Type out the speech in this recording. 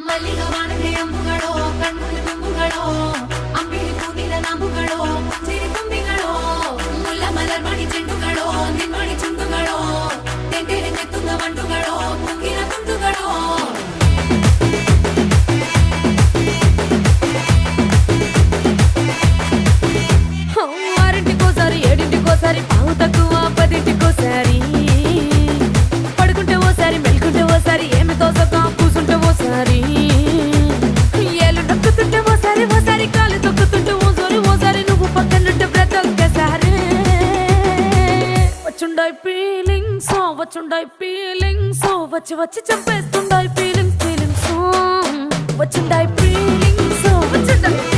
ಮಲ್ಲಿಗ ವಾಣದೆ ಅಂಬುಗಳೋ ಕಣ್ಣುಗಳು ತುಂಬುಗಳೋ ಅಂಬಿಳಿ ಹೂವಿನ ನಾಮುಗಳೋ ಸಿರಿ ತುಂಬಿಗಳೋ ಮುಲ್ಲ ಮಲರ್ ಮಣಿ ಚೆಂಡುಗಳೋ ನಿನ್ಮಣಿ ಚುಂಡುಗಳೋ ತೆಂಟೆರೆ ನೆತ್ತುಂಗ ಮಂಡುಗಳೋ ಮುಗಿನ ತುಂಡುಗಳೋ ఆరింటికోసారి ఏడింటికోసారి పావు తక్కువ పదింటికోసారి పడుకుంటే ఓసారి మెలుకుంటే ఓసారి ఏమి తోసక కూసుంటే ఓసారి ఏళ్ళు నొక్కుతుంటే ఓసారి ఓసారి కాలు తొక్కుతుంటే ఓసారి నువ్వు పక్కనుంటే ప్రతి ఒక్కసారి వచ్చుండాయి ఫీలింగ్స్ వచ్చి వచ్చి చంపేస్తుండాయి ఫీలింగ్స్ వచ్చుండాయి ఫీలింగ్స్ వచ్చుండాయి